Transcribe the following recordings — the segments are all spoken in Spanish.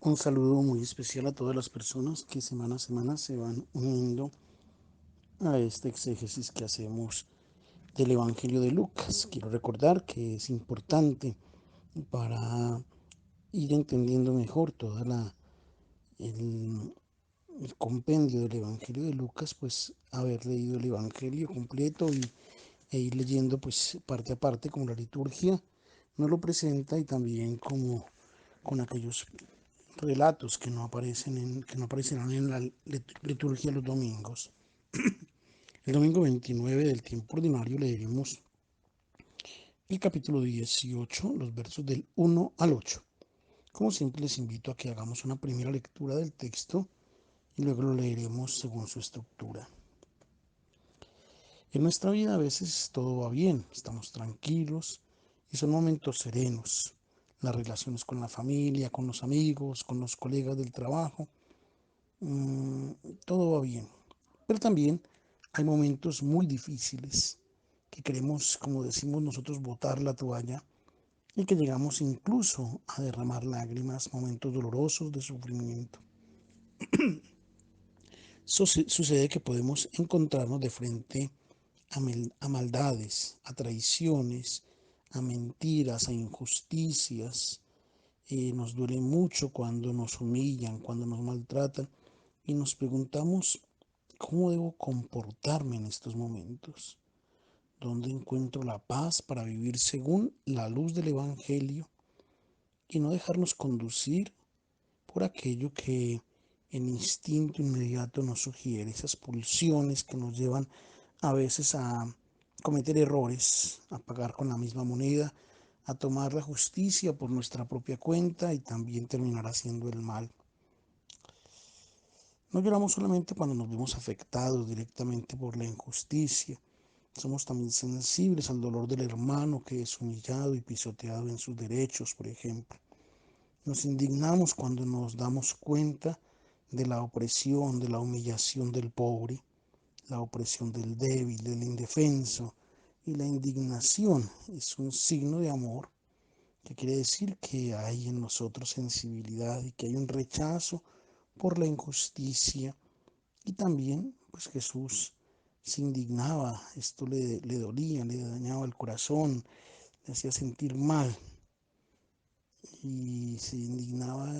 Un saludo muy especial a todas las personas que semana a semana se van uniendo a este exégesis que hacemos del Evangelio de Lucas. Quiero recordar que es importante para ir entendiendo mejor el, el compendio del Evangelio de Lucas, pues haber leído el Evangelio completo e ir leyendo pues parte a parte como la liturgia nos lo presenta y también como con aquellos relatos que no aparecerán en la liturgia los domingos. El domingo 29 del tiempo ordinario leeremos el capítulo 18, los versos del 1 al 8. Como siempre les invito a que hagamos una primera lectura del texto y luego lo leeremos según su estructura. En nuestra vida a veces todo va bien, estamos tranquilos y son momentos serenos. Las relaciones con la familia, con los amigos, con los colegas del trabajo, mmm, todo va bien. Pero también hay momentos muy difíciles que queremos, como decimos nosotros, botar la toalla y que llegamos incluso a derramar lágrimas, momentos dolorosos de sufrimiento. Sucede que podemos encontrarnos de frente a maldades, a traiciones, a mentiras, a injusticias. Nos duele mucho cuando nos humillan, cuando nos maltratan y nos preguntamos cómo debo comportarme en estos momentos. ¿Dónde encuentro la paz para vivir según la luz del Evangelio y no dejarnos conducir por aquello que el instinto inmediato nos sugiere, esas pulsiones que nos llevan a veces a cometer errores, a pagar con la misma moneda, a tomar la justicia por nuestra propia cuenta y también terminar haciendo el mal? No lloramos solamente cuando nos vemos afectados directamente por la injusticia. Somos también sensibles al dolor del hermano que es humillado y pisoteado en sus derechos, por ejemplo. Nos indignamos cuando nos damos cuenta de la opresión, de la humillación del pobre, la opresión del débil, del indefenso. Y la indignación es un signo de amor, que quiere decir que hay en nosotros sensibilidad y que hay un rechazo por la injusticia. Y también, pues Jesús se indignaba, esto le dolía, le dañaba el corazón, le hacía sentir mal y se indignaba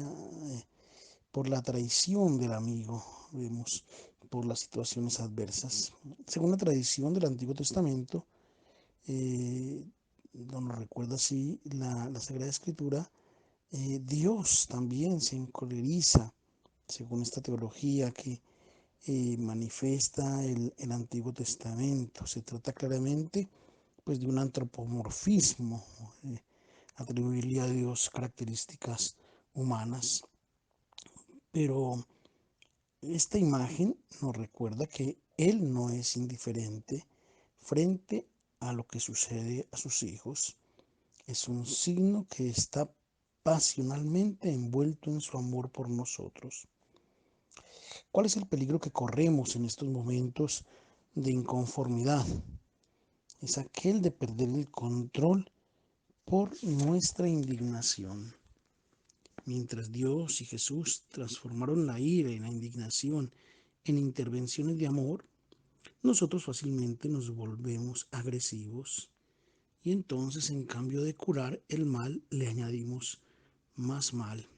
por la traición del amigo, vemos, por las situaciones adversas. Según la tradición del Antiguo Testamento, eh, nos recuerda así la Sagrada Escritura, Dios también se encoleriza, según esta teología que manifiesta el Antiguo Testamento. Se trata claramente pues, de un antropomorfismo, atribuirle a Dios características humanas. Pero esta imagen nos recuerda que Él no es indiferente frente a lo que sucede a sus hijos. Es un signo que está pasionalmente envuelto en su amor por nosotros. ¿Cuál es el peligro que corremos en estos momentos de inconformidad? Es aquel de perder el control por nuestra indignación. Mientras Dios y Jesús transformaron la ira y la indignación en intervenciones de amor, nosotros fácilmente nos volvemos agresivos y entonces en cambio de curar el mal le añadimos más mal.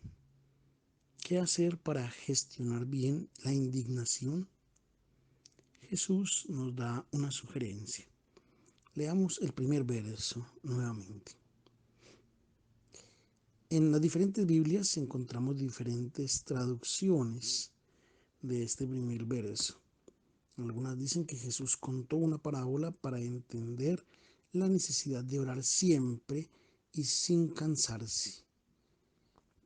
¿Qué hacer para gestionar bien la indignación? Jesús nos da una sugerencia. Leamos el primer verso nuevamente. En las diferentes Biblias encontramos diferentes traducciones de este primer verso. Algunas dicen que Jesús contó una parábola para entender la necesidad de orar siempre y sin cansarse,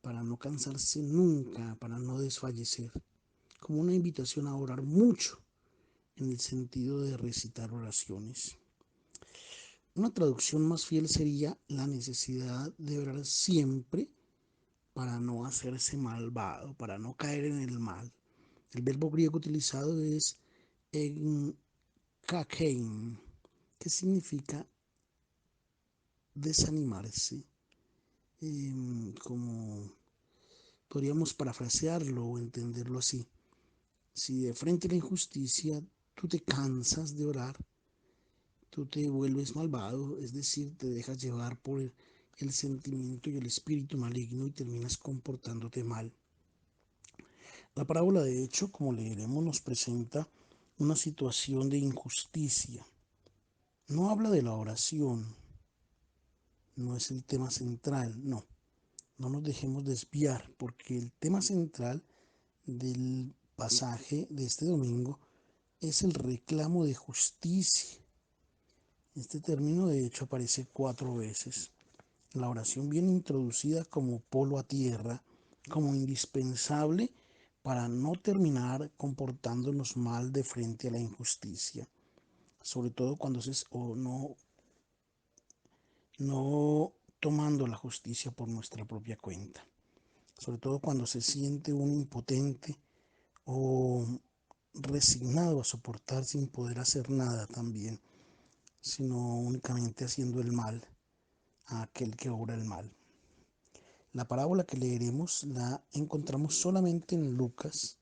para no cansarse nunca, para no desfallecer, como una invitación a orar mucho en el sentido de recitar oraciones. Una traducción más fiel sería la necesidad de orar siempre para no hacerse malvado, para no caer en el mal. El verbo griego utilizado es kakein, que significa desanimarse, como Podríamos parafrasearlo o entenderlo así. Si de frente a la injusticia tú te cansas de orar, tú te vuelves malvado, es decir, te dejas llevar por el sentimiento y el espíritu maligno y terminas comportándote mal. La parábola, de hecho, como leeremos, nos presenta una situación de injusticia. No habla de la oración, no es el tema central, no. No nos dejemos desviar, porque el tema central del pasaje de este domingo es el reclamo de justicia. Este término, de hecho, aparece 4 veces. La oración viene introducida como polo a tierra, como indispensable para no terminar comportándonos mal de frente a la injusticia, sobre todo cuando no tomando la justicia por nuestra propia cuenta, sobre todo cuando se siente un impotente o resignado a soportar sin poder hacer nada también, sino únicamente haciendo el mal a aquel que obra el mal. La parábola que leeremos la encontramos solamente en Lucas,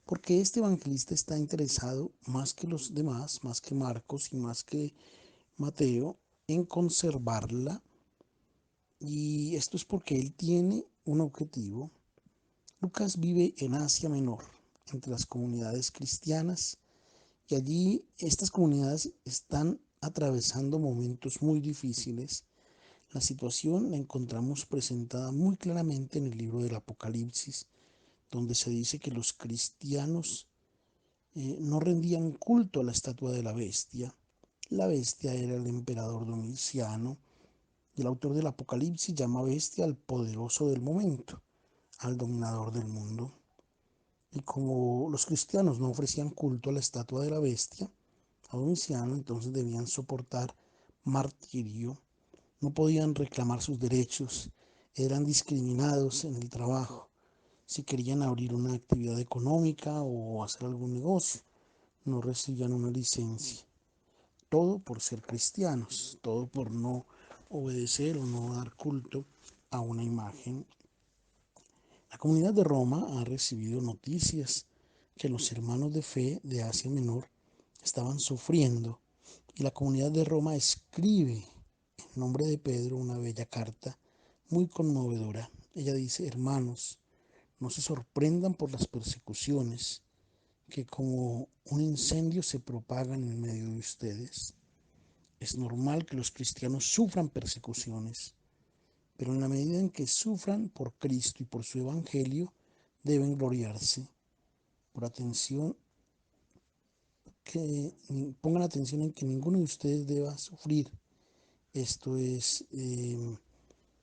porque este evangelista está interesado más que los demás, más que Marcos y más que Mateo, en conservarla. Y esto es porque él tiene un objetivo. Lucas vive en Asia Menor, entre las comunidades cristianas, y allí estas comunidades están atravesando momentos muy difíciles. La situación la encontramos presentada muy claramente en el libro del Apocalipsis, donde se dice que los cristianos no rendían culto a la estatua de la bestia. La bestia era el emperador Domiciano, y el autor del Apocalipsis llama bestia al poderoso del momento, al dominador del mundo. Y como los cristianos no ofrecían culto a la estatua de la bestia, a Domiciano, entonces debían soportar martirio, no podían reclamar sus derechos, eran discriminados en el trabajo, si querían abrir una actividad económica o hacer algún negocio, no recibían una licencia. Todo por ser cristianos, todo por no obedecer o no dar culto a una imagen. La comunidad de Roma ha recibido noticias que los hermanos de fe de Asia Menor estaban sufriendo, y la comunidad de Roma escribe en nombre de Pedro una bella carta muy conmovedora. Ella dice: hermanos, no se sorprendan por las persecuciones que como un incendio se propagan en medio de ustedes. Es normal que los cristianos sufran persecuciones, pero en la medida en que sufran por Cristo y por su Evangelio, deben gloriarse. Por atención, que pongan atención en que ninguno de ustedes deba sufrir. Esto es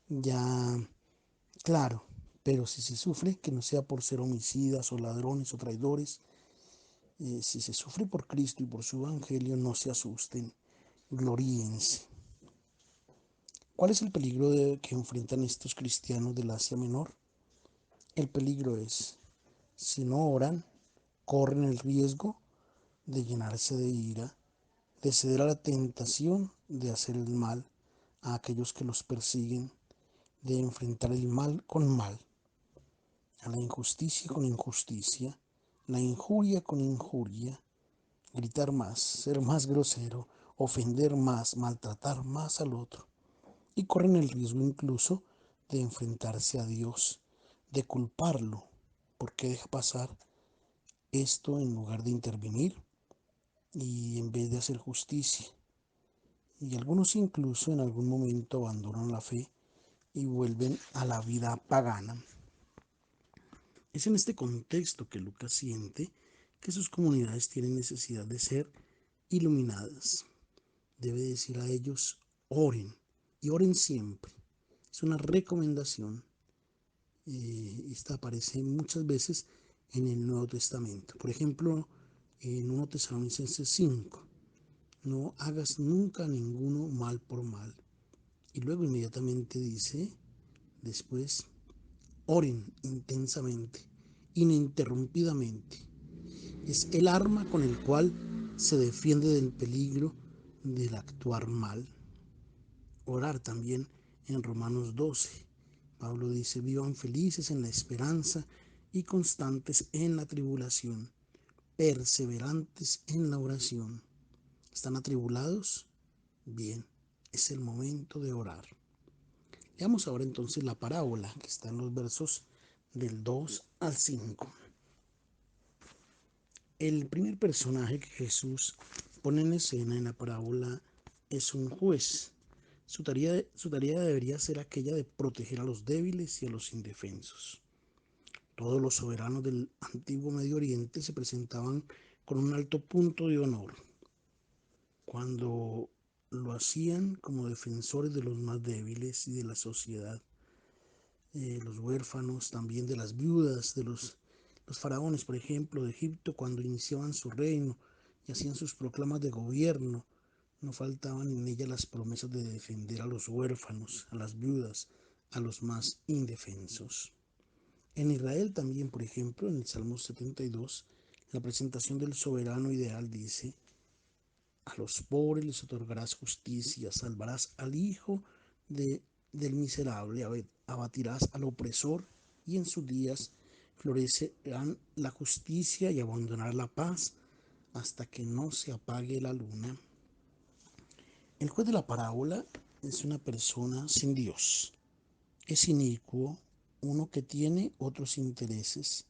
ya claro, pero si se sufre, que no sea por ser homicidas o ladrones o traidores. Si se sufre por Cristo y por su Evangelio, no se asusten, gloríense. ¿Cuál es el peligro que enfrentan estos cristianos del Asia Menor? El peligro es, si no oran, corren el riesgo de llenarse de ira, de ceder a la tentación de hacer el mal a aquellos que los persiguen, de enfrentar el mal con mal, a la injusticia con injusticia, la injuria con injuria, gritar más, ser más grosero, ofender más, maltratar más al otro. Y corren el riesgo incluso de enfrentarse a Dios, de culparlo, porque deja pasar esto en lugar de intervenir y en vez de hacer justicia. Y algunos incluso en algún momento abandonan la fe y vuelven a la vida pagana. Es en este contexto que Lucas siente que sus comunidades tienen necesidad de ser iluminadas. Debe decir a ellos: oren, y oren siempre. Es una recomendación. Esta aparece muchas veces en el Nuevo Testamento. Por ejemplo, en 1 Tesalonicenses 5: no hagas nunca a ninguno mal por mal. Y luego inmediatamente dice, después: oren intensamente, ininterrumpidamente. Es el arma con el cual se defiende del peligro del actuar mal. Orar también en Romanos 12, Pablo dice, vivan felices en la esperanza y constantes en la tribulación, perseverantes en la oración. ¿Están atribulados? Bien, es el momento de orar. Veamos ahora entonces la parábola que está en los versos del 2 al 5. El primer personaje que Jesús pone en escena en la parábola es un juez. Su tarea debería ser aquella de proteger a los débiles y a los indefensos. Todos los soberanos del antiguo Medio Oriente se presentaban con un alto punto de honor cuando lo hacían como defensores de los más débiles y de la sociedad, los huérfanos, también de las viudas, de los faraones, por ejemplo, de Egipto, cuando iniciaban su reino y hacían sus proclamas de gobierno. No faltaban en ella las promesas de defender a los huérfanos, a las viudas, a los más indefensos. En Israel también, por ejemplo, en el Salmo 72, la presentación del soberano ideal dice, a los pobres les otorgarás justicia, salvarás al hijo de, del miserable, abatirás al opresor y en sus días florecerán la justicia y abandonará la paz hasta que no se apague la luna. El juez de la parábola es una persona sin Dios. Es inicuo, uno que tiene otros intereses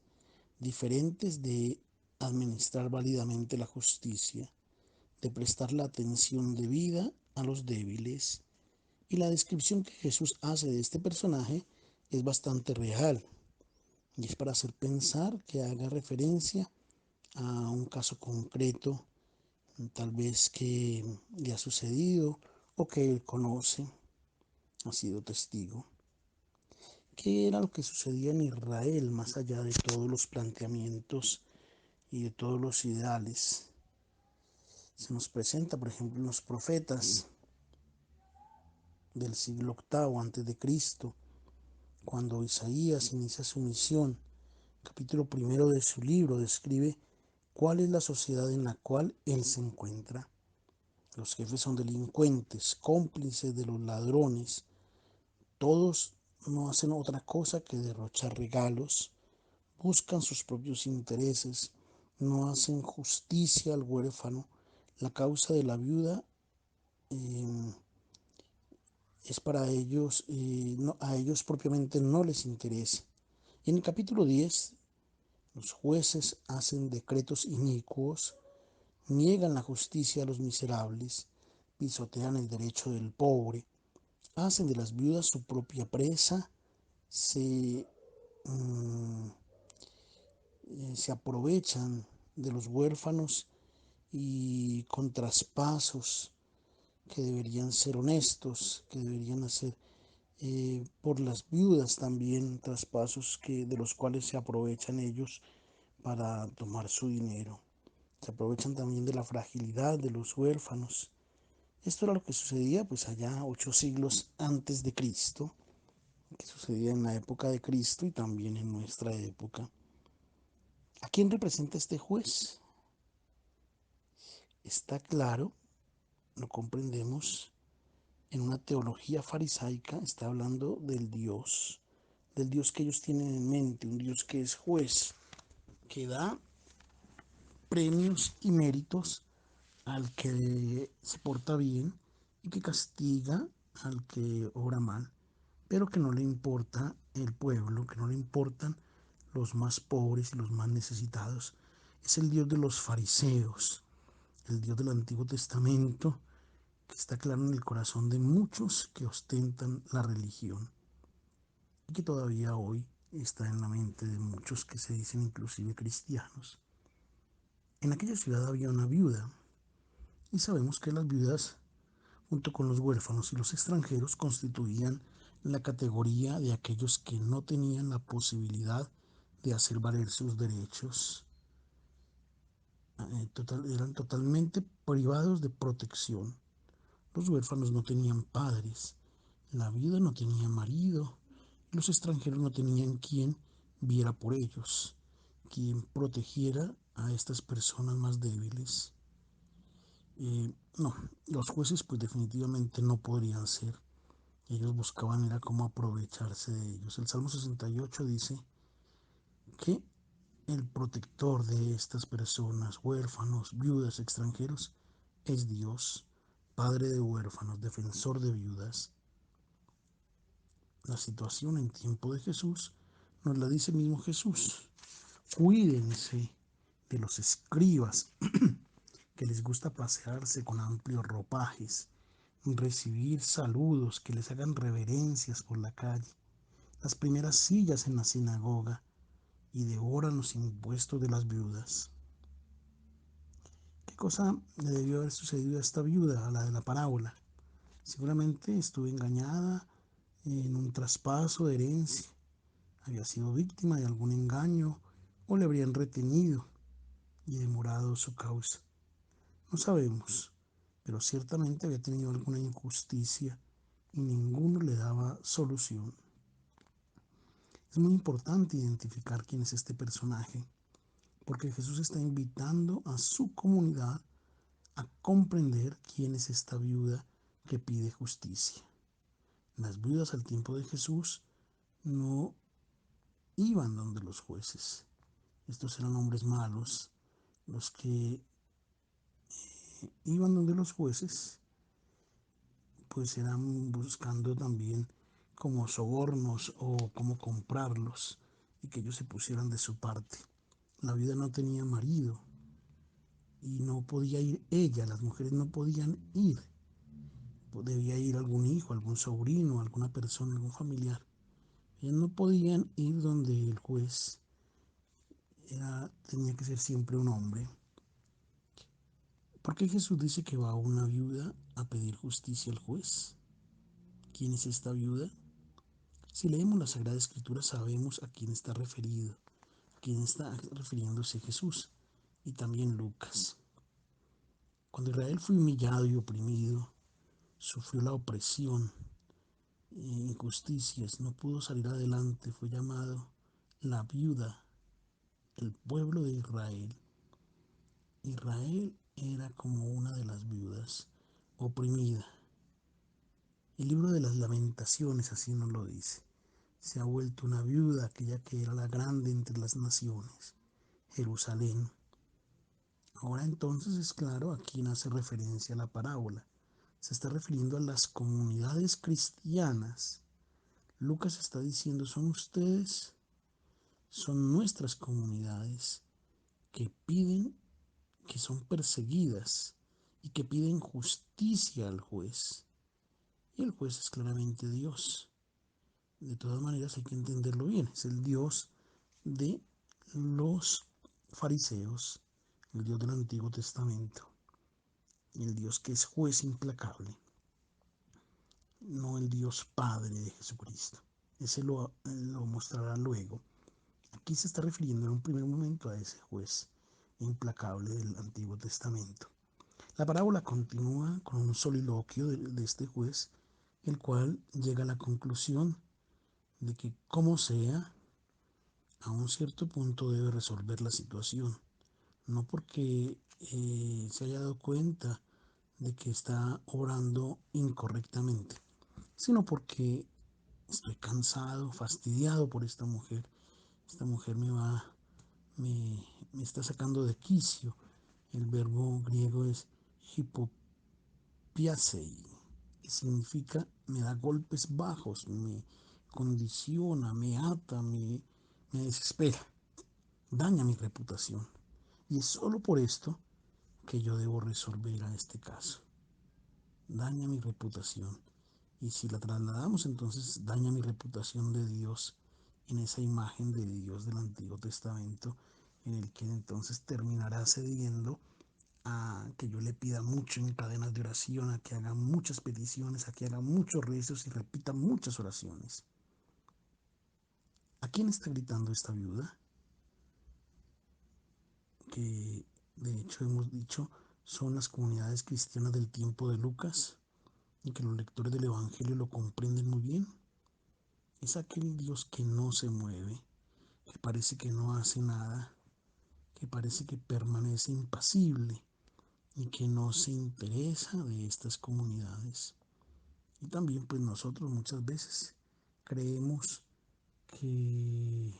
diferentes de administrar válidamente la justicia, de prestar la atención debida a los débiles. Y la descripción que Jesús hace de este personaje es bastante real y es para hacer pensar que haga referencia a un caso concreto, tal vez que le ha sucedido o que él conoce, ha sido testigo. ¿Qué era lo que sucedía en Israel más allá de todos los planteamientos y de todos los ideales? Se nos presenta, por ejemplo, en los profetas del siglo octavo antes de Cristo, cuando Isaías inicia su misión. Capítulo primero de su libro describe cuál es la sociedad en la cual él se encuentra. Los jefes son delincuentes, cómplices de los ladrones. Todos no hacen otra cosa que derrochar regalos, buscan sus propios intereses, no hacen justicia al huérfano. La causa de la viuda es para ellos, a ellos propiamente no les interesa. Y en el capítulo 10, los jueces hacen decretos inicuos, niegan la justicia a los miserables, pisotean el derecho del pobre, hacen de las viudas su propia presa, se, mm, se aprovechan de los huérfanos y con traspasos que deberían ser honestos, que deberían hacer por las viudas también, traspasos de los cuales se aprovechan ellos para tomar su dinero. Se aprovechan también de la fragilidad de los huérfanos. Esto era lo que sucedía pues allá 8 siglos antes de Cristo, que sucedía en la época de Cristo y también en nuestra época. ¿A quién representa este juez? Está claro, lo comprendemos, en una teología farisaica está hablando del Dios que ellos tienen en mente, un Dios que es juez, que da premios y méritos al que se porta bien y que castiga al que obra mal, pero que no le importa el pueblo, que no le importan los más pobres y los más necesitados. Es el Dios de los fariseos, el Dios del Antiguo Testamento, que está claro en el corazón de muchos que ostentan la religión y que todavía hoy está en la mente de muchos que se dicen inclusive cristianos. En aquella ciudad había una viuda y sabemos que las viudas, junto con los huérfanos y los extranjeros, constituían la categoría de aquellos que no tenían la posibilidad de hacer valer sus derechos. Eran totalmente privados de protección. Los huérfanos no tenían padres, la viuda no tenía marido, los extranjeros no tenían quien viera por ellos, quien protegiera a estas personas más débiles. No, los jueces pues definitivamente no podrían ser y ellos buscaban era cómo aprovecharse de ellos. El Salmo 68 dice que el protector de estas personas, huérfanos, viudas, extranjeros, es Dios, Padre de huérfanos, defensor de viudas. La situación en tiempo de Jesús nos la dice mismo Jesús. Cuídense de los escribas que les gusta pasearse con amplios ropajes, recibir saludos, que les hagan reverencias por la calle, las primeras sillas en la sinagoga y devoran los impuestos de las viudas. ¿Qué cosa le debió haber sucedido a esta viuda, a la de la parábola? Seguramente estuvo engañada en un traspaso de herencia, había sido víctima de algún engaño o le habrían retenido y demorado su causa. No sabemos, pero ciertamente había tenido alguna injusticia y ninguno le daba solución. Es muy importante identificar quién es este personaje, porque Jesús está invitando a su comunidad a comprender quién es esta viuda que pide justicia. Las viudas al tiempo de Jesús no iban donde los jueces. Estos eran hombres malos, los que iban donde los jueces, pues eran buscando también como sobornos o como comprarlos y que ellos se pusieran de su parte. La viuda no tenía marido y no podía ir ella, las mujeres no podían ir. Debía ir algún hijo, algún sobrino, alguna persona, algún familiar. Ellas no podían ir donde el juez tenía que ser siempre un hombre. ¿Por qué Jesús dice que va una viuda a pedir justicia al juez? ¿Quién es esta viuda? Si leemos la Sagrada Escritura sabemos a quién está referido, a quién está refiriéndose Jesús y también Lucas. Cuando Israel fue humillado y oprimido, sufrió la opresión e injusticias, no pudo salir adelante, fue llamado la viuda, el pueblo de Israel. Israel era como una de las viudas, oprimida. El libro de las lamentaciones así nos lo dice. Se ha vuelto una viuda, aquella que era la grande entre las naciones, Jerusalén. Ahora entonces es claro a quién hace referencia la parábola. Se está refiriendo a las comunidades cristianas. Lucas está diciendo, son ustedes, son nuestras comunidades que piden, que son perseguidas y que piden justicia al juez. Y el juez es claramente Dios. De todas maneras hay que entenderlo bien. Es el Dios de los fariseos, el Dios del Antiguo Testamento, el Dios que es juez implacable, no el Dios Padre de Jesucristo. Ese lo mostrará luego. Aquí se está refiriendo en un primer momento a ese juez implacable del Antiguo Testamento. La parábola continúa con un soliloquio de este juez, el cual llega a la conclusión de que como sea, a un cierto punto debe resolver la situación, no porque se haya dado cuenta de que está obrando incorrectamente, sino porque estoy cansado, fastidiado por esta mujer. Esta mujer me, me está sacando de quicio. El verbo griego es hipopiasei, que significa me da golpes bajos, me condiciona, me ata, me desespera, daña mi reputación. Y es solo por esto que yo debo resolver a este caso. Daña mi reputación. Y si la trasladamos, entonces daña mi reputación de Dios en esa imagen de Dios del Antiguo Testamento, en el que entonces terminará cediendo a que yo le pida mucho en cadenas de oración, a que haga muchas peticiones, a que haga muchos rezos y repita muchas oraciones. ¿A quién está gritando esta viuda? Que de hecho hemos dicho son las comunidades cristianas del tiempo de Lucas y que los lectores del Evangelio lo comprenden muy bien. Es aquel Dios que no se mueve, que parece que no hace nada, que parece que permanece impasible y que no se interesa de estas comunidades. Y también pues nosotros muchas veces creemos que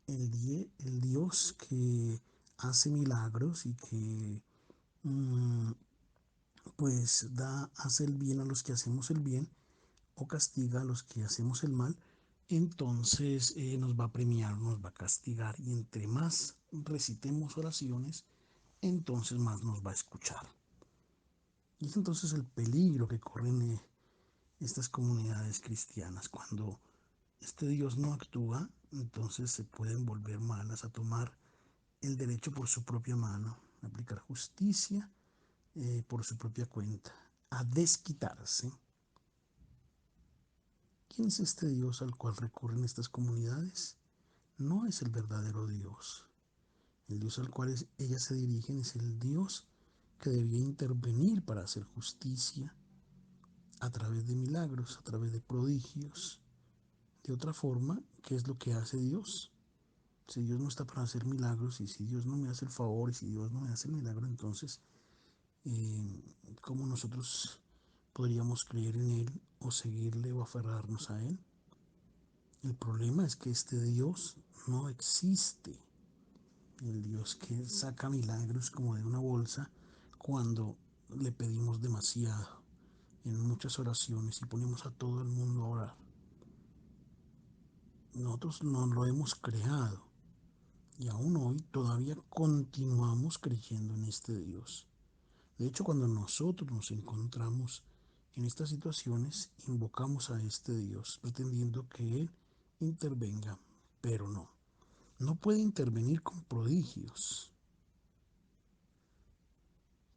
el Dios que hace milagros y que mm, pues hace el bien a los que hacemos el bien o castiga a los que hacemos el mal, entonces nos va a premiar, nos va a castigar y entre más recitemos oraciones, entonces más nos va a escuchar. Y es entonces el peligro que corren estas comunidades cristianas. Cuando este Dios no actúa, entonces se pueden volver malas a tomar el derecho por su propia mano, a aplicar justicia por su propia cuenta, a desquitarse. ¿Quién es este Dios al cual recurren estas comunidades? No es el verdadero Dios. El Dios al cual ellas se dirigen es el Dios que debía intervenir para hacer justicia a través de milagros, a través de prodigios. De otra forma, ¿qué es lo que hace Dios? Si Dios no está para hacer milagros y si Dios no me hace el favor y si Dios no me hace el milagro, entonces, ¿cómo nosotros podríamos creer en Él o seguirle o aferrarnos a Él? El problema es que este Dios no existe. El Dios que saca milagros como de una bolsa cuando le pedimos demasiado en muchas oraciones y ponemos a todo el mundo a orar. Nosotros no lo hemos creado y aún hoy todavía continuamos creyendo en este Dios. De hecho, cuando nosotros nos encontramos en estas situaciones, invocamos a este Dios pretendiendo que Él intervenga, pero no. No puede intervenir con prodigios,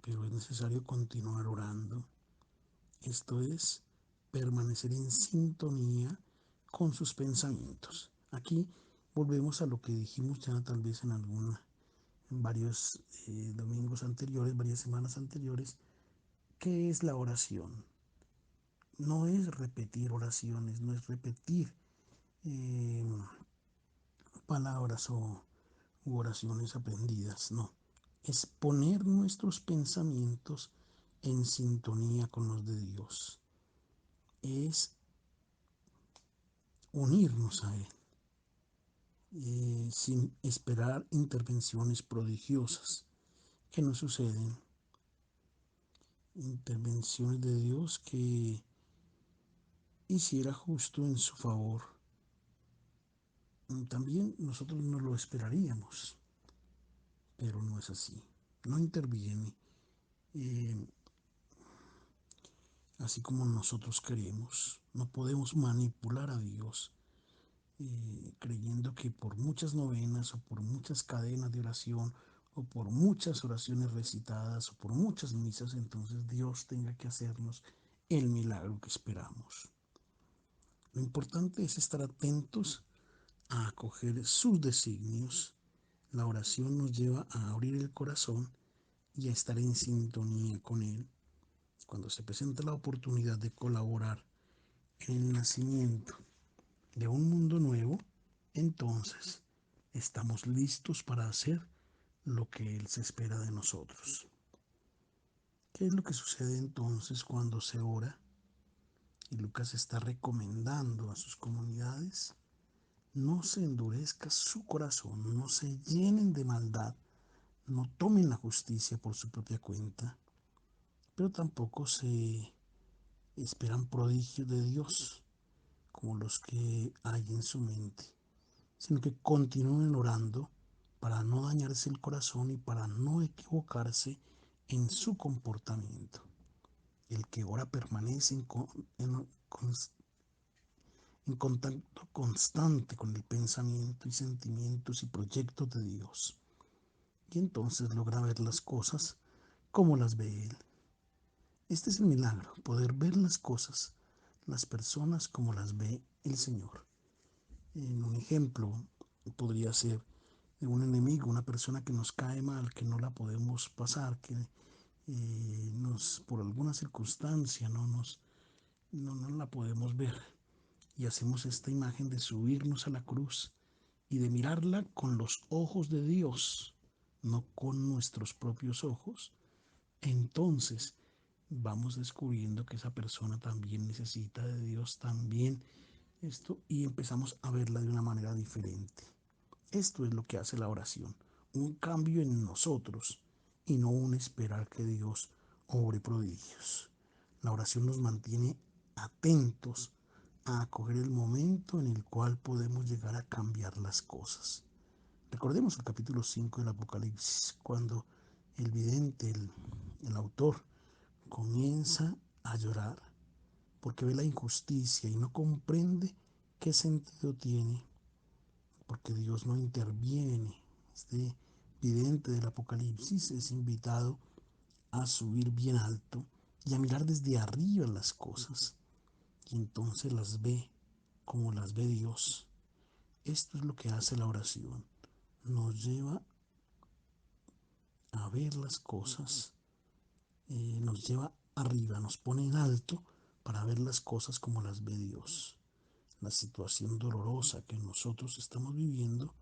pero es necesario continuar orando. Esto es permanecer en sintonía con sus pensamientos. Aquí volvemos a lo que dijimos ya tal vez en varios domingos anteriores, varias semanas anteriores. ¿Qué es la oración? No es repetir oraciones, no es repetir eh, palabras u oraciones aprendidas, no. Es poner nuestros pensamientos en sintonía con los de Dios. Es unirnos a Él, sin esperar intervenciones prodigiosas que no suceden. Intervenciones de Dios que hiciera justo en su favor. También nosotros no lo esperaríamos, pero no es así. No interviene eh, así como nosotros queremos. No podemos manipular a Dios creyendo que por muchas novenas o por muchas cadenas de oración o por muchas oraciones recitadas o por muchas misas, entonces Dios tenga que hacernos el milagro que esperamos. Lo importante es estar atentos a acoger sus designios. La oración nos lleva a abrir el corazón y a estar en sintonía con Él. Cuando se presenta la oportunidad de colaborar en el nacimiento de un mundo nuevo, entonces estamos listos para hacer lo que Él se espera de nosotros. ¿Qué es lo que sucede entonces cuando se ora? Y Lucas está recomendando a sus comunidades, no se endurezca su corazón, no se llenen de maldad, no tomen la justicia por su propia cuenta, pero tampoco se esperan prodigios de Dios como los que hay en su mente, sino que continúen orando para no dañarse el corazón y para no equivocarse en su comportamiento. El que ora permanece en contacto constante con el pensamiento y sentimientos y proyectos de Dios. Y entonces logra ver las cosas como las ve Él. Este es el milagro, poder ver las cosas, las personas como las ve el Señor. En un ejemplo podría ser de un enemigo, una persona que nos cae mal, que no la podemos pasar, que por alguna circunstancia no la podemos ver. Y hacemos esta imagen de subirnos a la cruz y de mirarla con los ojos de Dios, no con nuestros propios ojos. Entonces vamos descubriendo que esa persona también necesita de Dios, también esto, y empezamos a verla de una manera diferente. Esto es lo que hace la oración, un cambio en nosotros y no un esperar que Dios obre prodigios. La oración nos mantiene atentos a acoger el momento en el cual podemos llegar a cambiar las cosas. Recordemos el capítulo 5 del Apocalipsis, cuando el vidente, el autor, comienza a llorar porque ve la injusticia y no comprende qué sentido tiene, porque Dios no interviene. Este vidente del Apocalipsis es invitado a subir bien alto y a mirar desde arriba las cosas, y entonces las ve como las ve Dios. Esto es lo que hace la oración. Nos lleva a ver las cosas, nos lleva arriba, nos pone en alto para ver las cosas como las ve Dios. La situación dolorosa que nosotros estamos viviendo,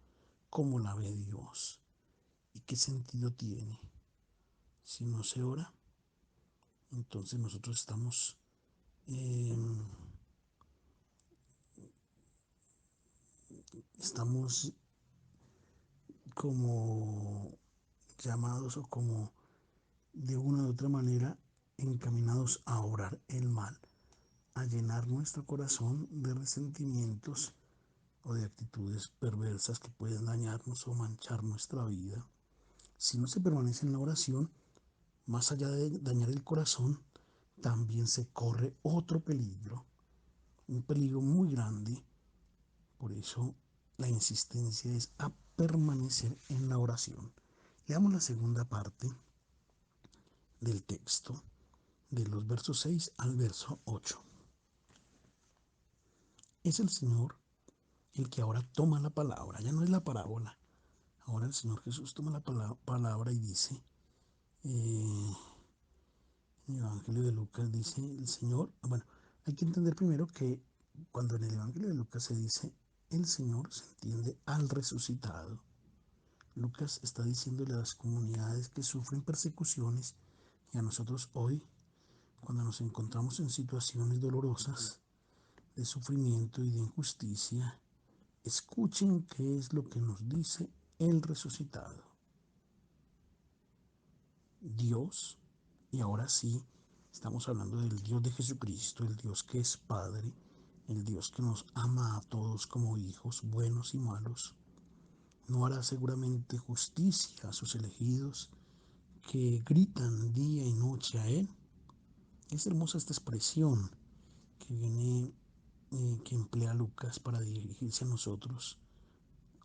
como la ve Dios. ¿Y qué sentido tiene? Si no se ora, entonces nosotros estamos como llamados o como de una u otra manera encaminados a orar el mal, a llenar nuestro corazón de resentimientos o de actitudes perversas que pueden dañarnos o manchar nuestra vida. Si no se permanece en la oración, más allá de dañar el corazón, también se corre otro peligro, un peligro muy grande. Por eso la insistencia es a permanecer en la oración. Leamos la segunda parte del texto, de los versos 6 al verso 8. Es el Señor el que ahora toma la palabra, ya no es la parábola. Ahora el Señor Jesús toma la palabra y dice, en el Evangelio de Lucas dice el Señor, bueno, hay que entender primero que cuando en el Evangelio de Lucas se dice el Señor, se entiende al resucitado. Lucas está diciéndole a las comunidades que sufren persecuciones y a nosotros hoy, cuando nos encontramos en situaciones dolorosas de sufrimiento y de injusticia, escuchen qué es lo que nos dice el resucitado. Dios, y ahora sí, estamos hablando del Dios de Jesucristo, el Dios que es Padre, el Dios que nos ama a todos como hijos, buenos y malos, no hará seguramente justicia a sus elegidos que gritan día y noche a Él. Es hermosa esta expresión que viene, que emplea Lucas para dirigirse a nosotros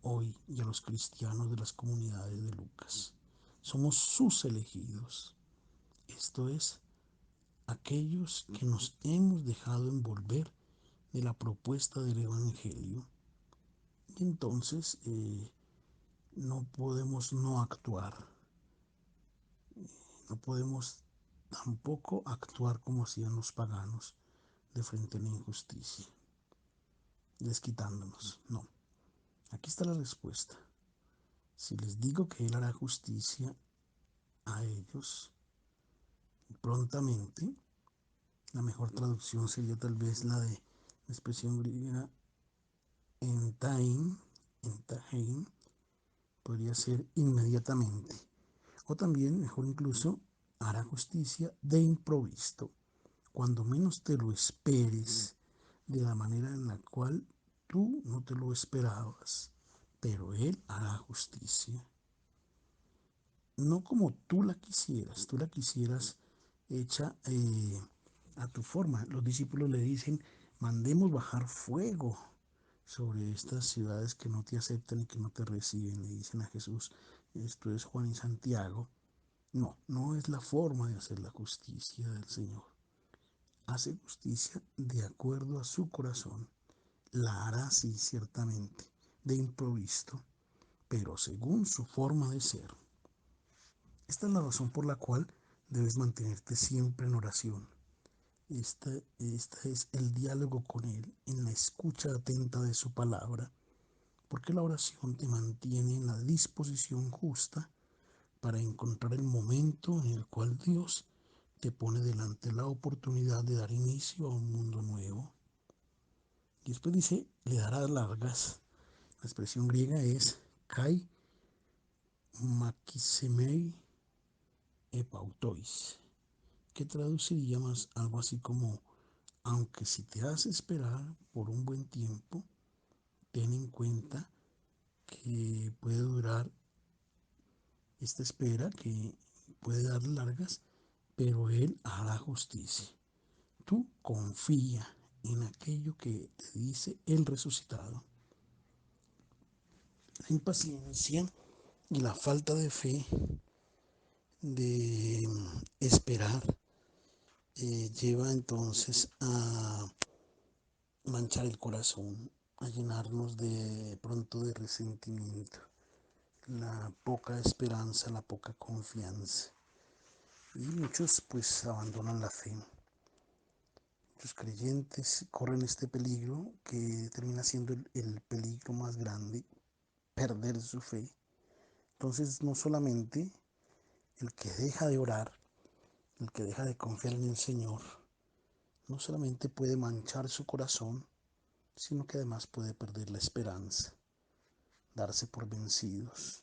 hoy y a los cristianos de las comunidades de Lucas. Somos sus elegidos. Esto es, aquellos que nos hemos dejado envolver de la propuesta del Evangelio. Y entonces no podemos no actuar. No podemos tampoco actuar como hacían los paganos de frente a la injusticia, desquitándonos. No. Aquí está la respuesta. Si les digo que Él hará justicia a ellos prontamente, la mejor traducción sería tal vez la de la expresión griega en podría ser inmediatamente. O también, mejor incluso, hará justicia de improviso, cuando menos te lo esperes, de la manera en la cual tú no te lo esperabas, pero Él hará justicia. No como tú la quisieras hecha a tu forma. Los discípulos le dicen, mandemos bajar fuego sobre estas ciudades que no te aceptan y que no te reciben. Le dicen a Jesús, esto es Juan y Santiago. No, no es la forma de hacer la justicia del Señor. Hace justicia de acuerdo a su corazón. La hará, sí, ciertamente, de improviso, pero según su forma de ser. Esta es la razón por la cual debes mantenerte siempre en oración. Este es el diálogo con Él, en la escucha atenta de su palabra, porque la oración te mantiene en la disposición justa para encontrar el momento en el cual Dios te pone delante la oportunidad de dar inicio a un mundo nuevo. Y después dice, le dará largas. La expresión griega es kai makisemei epautois, que traduciría más algo así como, aunque si te hace esperar por un buen tiempo, ten en cuenta que puede durar esta espera, que puede dar largas, pero Él hará justicia. Tú confía en aquello que te dice el resucitado. La impaciencia y la falta de fe, de esperar, lleva entonces a manchar el corazón, a llenarnos de pronto de resentimiento, la poca esperanza, la poca confianza. Y muchos pues abandonan la fe. Muchos creyentes corren este peligro que termina siendo el peligro más grande, perder su fe. Entonces no solamente el que deja de orar, el que deja de confiar en el Señor, no solamente puede manchar su corazón, sino que además puede perder la esperanza, darse por vencidos,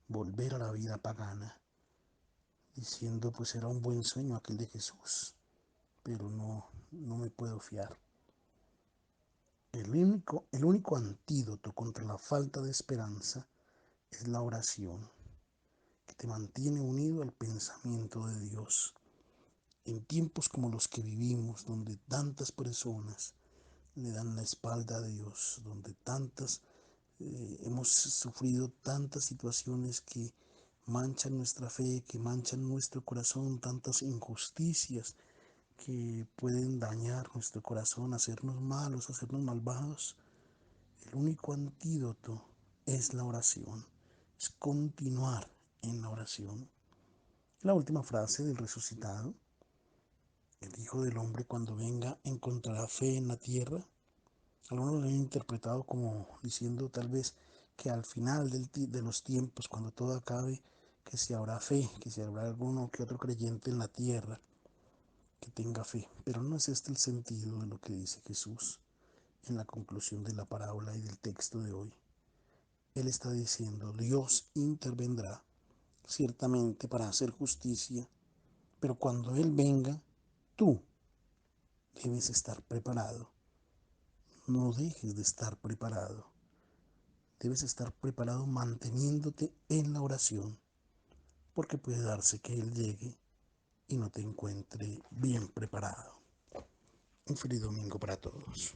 volver a la vida pagana, diciendo pues era un buen sueño aquel de Jesús, pero no me puedo fiar. El único antídoto contra la falta de esperanza es la oración, que te mantiene unido al pensamiento de Dios. En tiempos como los que vivimos, donde tantas personas le dan la espalda a Dios, donde hemos sufrido tantas situaciones que manchan nuestra fe, que manchan nuestro corazón, tantas injusticias que pueden dañar nuestro corazón, hacernos malos, hacernos malvados. El único antídoto es la oración, es continuar en la oración. La última frase del resucitado, el Hijo del Hombre cuando venga encontrará fe en la tierra. Algunos lo han interpretado como diciendo tal vez que al final de los tiempos, cuando todo acabe, que si habrá fe, que si habrá alguno que otro creyente en la tierra que tenga fe. Pero no es este el sentido de lo que dice Jesús en la conclusión de la parábola y del texto de hoy. Él está diciendo, Dios intervendrá ciertamente para hacer justicia, pero cuando Él venga, tú debes estar preparado. No dejes de estar preparado. Debes estar preparado manteniéndote en la oración, porque puede darse que Él llegue y no te encuentre bien preparado. Un feliz domingo para todos.